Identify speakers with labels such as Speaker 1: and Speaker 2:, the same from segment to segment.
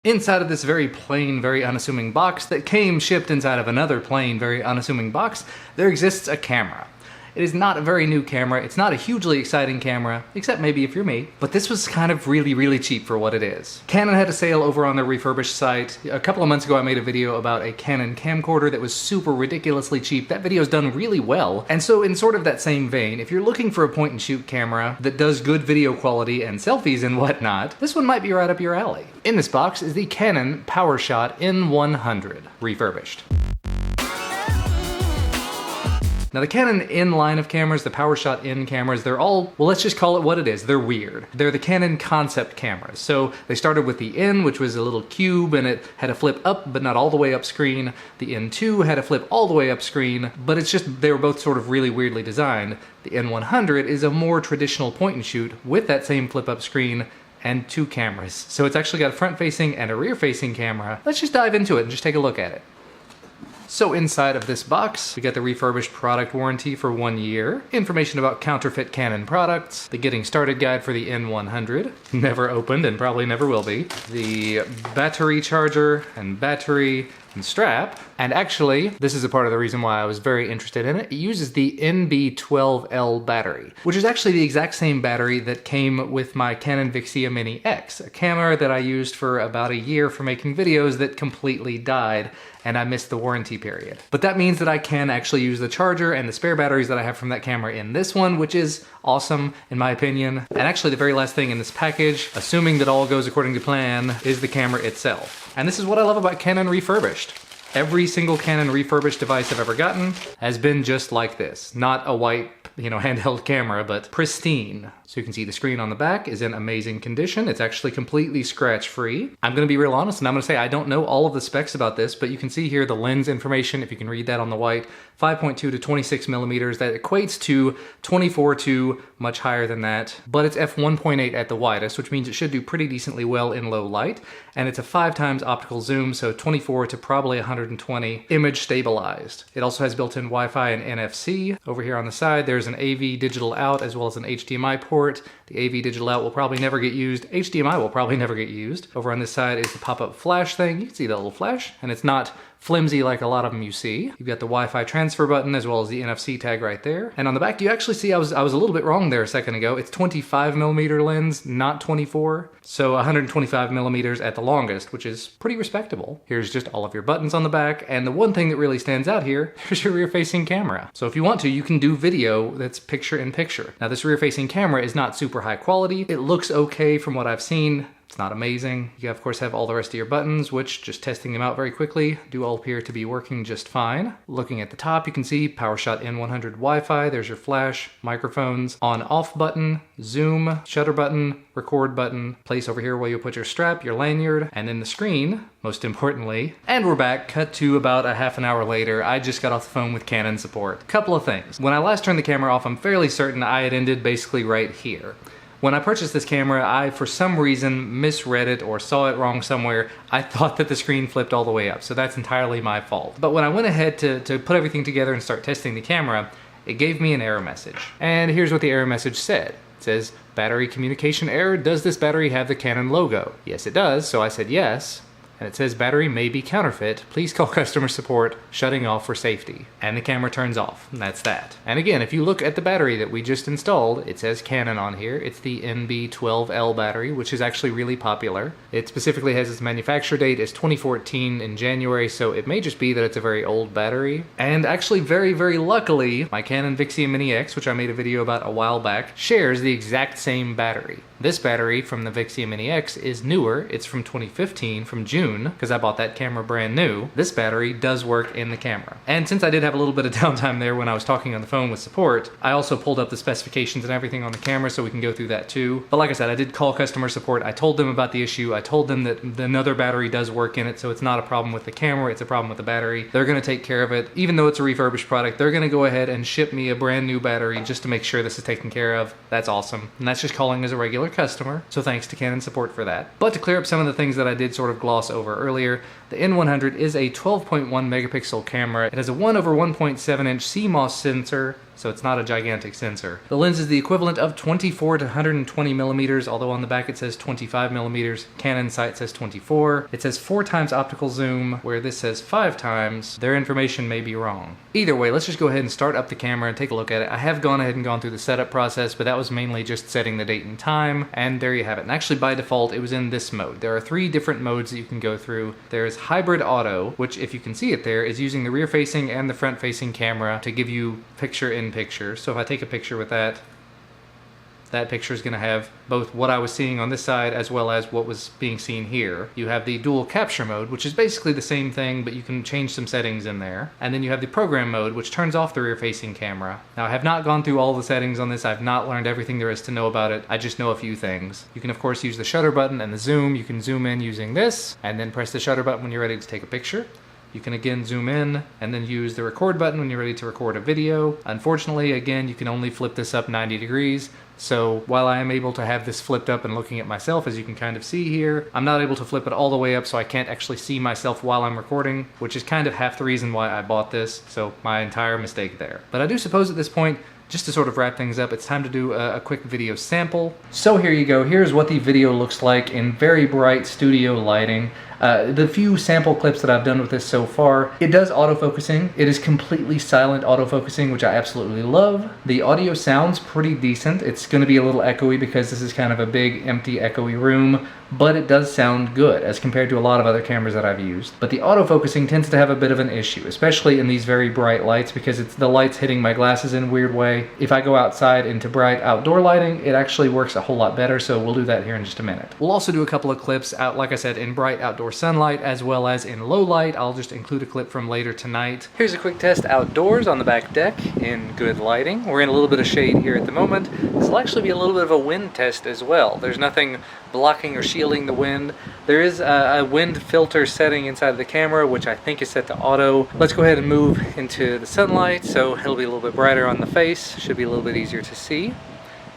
Speaker 1: Inside of this very plain, very unassuming box that came shipped inside of another plain, very unassuming box, there exists a camera. It is not a very new camera, it's not a hugely exciting camera, except maybe if you're me, but this was kind of really cheap for what it is. Canon had a sale over on their refurbished site. A couple of months ago I made a video about a Canon camcorder that was super ridiculously cheap. That video's done really well, and so in sort of that same vein, if you're looking for a point and shoot camera that does good video quality and selfies and whatnot, this one might be right up your alley. In this box is the Canon PowerShot N100, refurbished. Now the Canon N line of cameras, the PowerShot N cameras, they're all, well, let's just call it what it is. They're weird. They're the Canon concept cameras. So they started with the N, which was a little cube and it had a flip up, but not all the way up screen. The N2 had a flip all the way up screen, but it's just, they were both sort of really weirdly designed. The N100 is a more traditional point and shoot with that same flip up screen and two cameras. So it's actually got a front facing and a rear facing camera. Let's just dive into it and just take a look at it. So inside of this box, we got the refurbished product warranty for 1 year, information about counterfeit Canon products, the getting started guide for the N100, never opened and probably never will be, the battery charger and battery and strap, and actually, this is a part of the reason why I was very interested in it. It uses the NB12L battery, which is actually the exact same battery that came with my Canon Vixia Mini X, a camera that I used for about a year for making videos that completely died, and I missed the warranty period. But that means that I can actually use the charger and the spare batteries that I have from that camera in this one, which is awesome in my opinion. And actually the very last thing in this package, assuming that all goes according to plan, is the camera itself. And this is what I love about Canon refurbished. Every single Canon refurbished device I've ever gotten has been just like this. Not a white, handheld camera, but pristine. So you can see the screen on the back is in amazing condition. It's actually completely scratch-free. I'm gonna be real honest and I'm gonna say I don't know all of the specs about this, but you can see here the lens information, if you can read that on the white, 5.2 to 26 millimeters. That equates to 24-2, much higher than that. But it's f1.8 at the widest, which means it should do pretty decently well in low light. And it's a 5 times optical zoom, so 24 to probably 120, image stabilized. It also has built-in Wi-Fi and NFC. Over here on the side, there's an AV digital out as well as an HDMI port. The AV digital out will probably never get used. HDMI will probably never get used. Over on this side is the pop-up flash thing. You can see that little flash, and it's not flimsy like a lot of them you see. You've got the Wi-Fi transfer button as well as the NFC tag right there. And on the back, you actually see I was a little bit wrong there a second ago. It's 25 millimeter lens, not 24. So 125 millimeters at the longest, which is pretty respectable. Here's just all of your buttons on the back. And the one thing that really stands out here is your rear-facing camera. So if you want to, you can do video that's picture-in-picture. Now this rear-facing camera is not super high quality. It looks okay from what I've seen. It's not amazing. You of course have all the rest of your buttons, which, just testing them out very quickly, do all appear to be working just fine. Looking at the top, you can see PowerShot N100 Wi-Fi. There's your flash, microphones, on-off button, zoom, shutter button, record button, place over here where you put your strap, your lanyard, and then the screen, most importantly. And we're back, cut to about a half an hour later. I just got off the phone with Canon support. Couple of things. When I last turned the camera off, I'm fairly certain I had ended basically right here. When I purchased this camera, I, for some reason, misread it or saw it wrong somewhere. I thought that the screen flipped all the way up, so that's entirely my fault. But when I went ahead to put everything together and start testing the camera, it gave me an error message. And here's what the error message said. It says, battery communication error, does this battery have the Canon logo? Yes, it does, so I said yes. And it says battery may be counterfeit. Please call customer support, shutting off for safety. And the camera turns off, and that's that. And again, if you look at the battery that we just installed, it says Canon on here. It's the NB12L battery, which is actually really popular. It specifically has its manufacture date as 2014 in January, so it may just be that it's a very old battery. And actually, very luckily, my Canon Vixia Mini X, which I made a video about a while back, shares the exact same battery. This battery from the Vixia Mini X is newer. It's from 2015, from June, because I bought that camera brand new. This battery does work in the camera. And since I did have a little bit of downtime there when I was talking on the phone with support, I also pulled up the specifications and everything on the camera so we can go through that too. But like I said, I did call customer support. I told them about the issue. I told them that another battery does work in it, so it's not a problem with the camera, it's a problem with the battery. They're gonna take care of it. Even though it's a refurbished product, they're gonna go ahead and ship me a brand new battery just to make sure this is taken care of. That's awesome. And that's just calling as a regular customer, so thanks to Canon support for that. But to clear up some of the things that I did sort of gloss over earlier, the N100 is a 12.1 megapixel camera. It has a 1/1.7 inch CMOS sensor, so it's not a gigantic sensor. The lens is the equivalent of 24 to 120 millimeters, although on the back it says 25 millimeters. Canon site says 24. It says 4 times optical zoom, where this says 5 times. Their information may be wrong. Either way, let's just go ahead and start up the camera and take a look at it. I have gone ahead and gone through the setup process, but that was mainly just setting the date and time, and there you have it. And actually by default, it was in this mode. There are 3 different modes that you can go through. There's hybrid auto, which if you can see it there, is using the rear facing and the front facing camera to give you picture in picture. So if I take a picture with that picture is going to have both what I was seeing on this side as well as what was being seen here. You have the dual capture mode, which is basically the same thing, but you can change some settings in there. And then you have the program mode, which turns off the rear facing camera. Now I have not gone through all the settings on this. I've not learned everything there is to know about it. I just know a few things. You can of course use the shutter button and the zoom. You can zoom in using this and then press the shutter button when you're ready to take a picture. You can again zoom in and then use the record button when you're ready to record a video. Unfortunately, again, you can only flip this up 90 degrees. So while I am able to have this flipped up and looking at myself, as you can kind of see here, I'm not able to flip it all the way up, so I can't actually see myself while I'm recording, which is kind of half the reason why I bought this. So my entire mistake there. But I do suppose at this point, just to sort of wrap things up, it's time to do a quick video sample. So here you go. Here's what the video looks like in very bright studio lighting. The few sample clips that I've done with this so far, it does autofocusing. It is completely silent autofocusing, which I absolutely love. The audio sounds pretty decent. It's going to be a little echoey because this is kind of a big, empty, echoey room, but it does sound good as compared to a lot of other cameras that I've used. But the autofocusing tends to have a bit of an issue, especially in these very bright lights, because it's the light's hitting my glasses in a weird way. If I go outside into bright outdoor lighting, it actually works a whole lot better, so we'll do that here in just a minute. We'll also do a couple of clips out, like I said, in bright outdoor sunlight as well as in low light. I'll just include a clip from later tonight. Here's a quick test outdoors on the back deck in good lighting. We're in a little bit of shade here at the moment. This will actually be a little bit of a wind test as well. There's nothing blocking or shielding the wind. There is a wind filter setting inside of the camera, which I think is set to auto. Let's go ahead and move into the sunlight, so it'll be a little bit brighter on the face. Should be a little bit easier to see.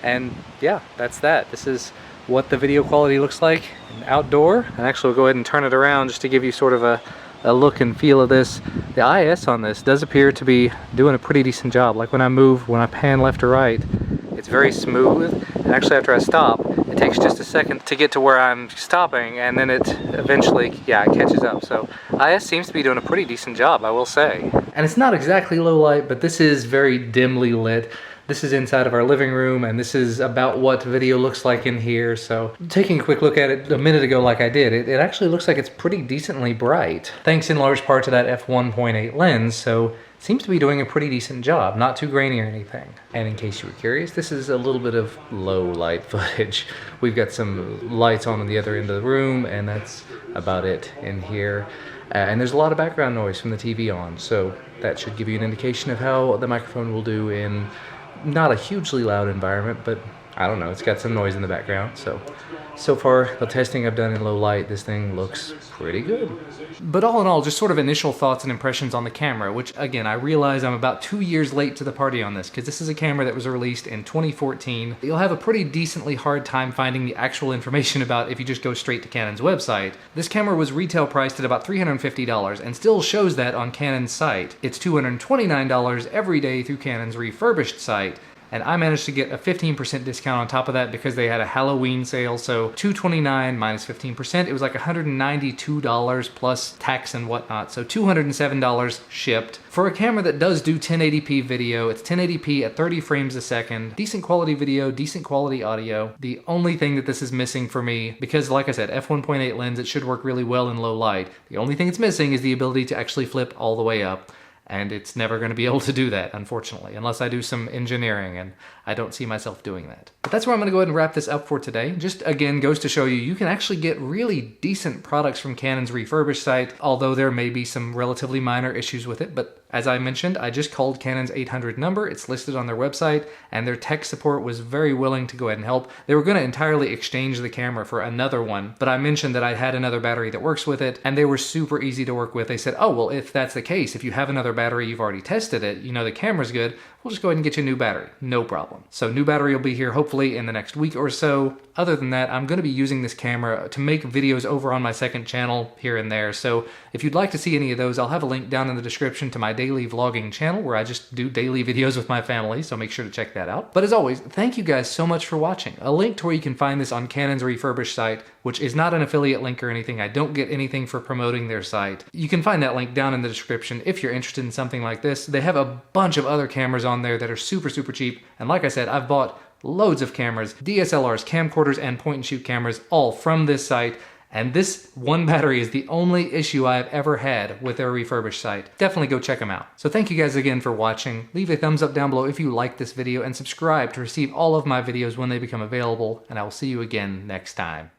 Speaker 1: And yeah, that's that. This is what the video quality looks like in outdoor. And actually we'll go ahead and turn it around just to give you sort of a look and feel of this. The IS on this does appear to be doing a pretty decent job. Like when I pan left or right, it's very smooth. And actually after I stop, it takes just a second to get to where I'm stopping, and then it eventually, yeah, it catches up. So IS seems to be doing a pretty decent job, I will say. And it's not exactly low light, but this is very dimly lit. This is inside of our living room, and this is about what video looks like in here. So taking a quick look at it a minute ago like I did, it actually looks like it's pretty decently bright, thanks in large part to that f1.8 lens, so it seems to be doing a pretty decent job, not too grainy or anything. And in case you were curious, this is a little bit of low light footage. We've got some lights on the other end of the room, and that's about it in here. And there's a lot of background noise from the TV on, so that should give you an indication of how the microphone will do in not a hugely loud environment, but I don't know, it's got some noise in the background. So far, the testing I've done in low light, this thing looks pretty good. But all in all, just sort of initial thoughts and impressions on the camera, which again, I realize I'm about 2 years late to the party on this, because this is a camera that was released in 2014. You'll have a pretty decently hard time finding the actual information about if you just go straight to Canon's website. This camera was retail priced at about $350 and still shows that on Canon's site. It's $229 every day through Canon's refurbished site. And I managed to get a 15% discount on top of that because they had a Halloween sale. So $229 minus 15%, it was like $192 plus tax and whatnot. So $207 shipped. For a camera that does do 1080p video, it's 1080p at 30 frames a second, decent quality video, decent quality audio. The only thing that this is missing for me, because like I said, f1.8 lens, it should work really well in low light. The only thing it's missing is the ability to actually flip all the way up. And it's never going to be able to do that, unfortunately, unless I do some engineering, and I don't see myself doing that. But that's where I'm going to go ahead and wrap this up for today. Just again goes to show you, you can actually get really decent products from Canon's refurbished site, although there may be some relatively minor issues with it. But as I mentioned, I just called Canon's 800 number. It's listed on their website, and their tech support was very willing to go ahead and help. They were going to entirely exchange the camera for another one, but I mentioned that I had another battery that works with it, and they were super easy to work with. They said, oh, well, if that's the case, if you have another battery, you've already tested it, you know the camera's good, we'll just go ahead and get you a new battery. No problem. So new battery will be here hopefully in the next week or so. other than that, I'm going to be using this camera to make videos over on my second channel here and there. So if you'd like to see any of those, I'll have a link down in the description to my daily vlogging channel where I just do daily videos with my family, so make sure to check that out. But as always, thank you guys so much for watching. A link to where you can find this on Canon's refurbished site, which is not an affiliate link or anything. I don't get anything for promoting their site. You can find that link down in the description if you're interested in something like this. They have a bunch of other cameras on there that are super, super cheap. And like I said, I've bought loads of cameras, DSLRs, camcorders, and point-and-shoot cameras, all from this site. And this one battery is the only issue I've ever had with their refurbished site. Definitely go check them out. So thank you guys again for watching. Leave a thumbs up down below if you liked this video, and subscribe to receive all of my videos when they become available. And I will see you again next time.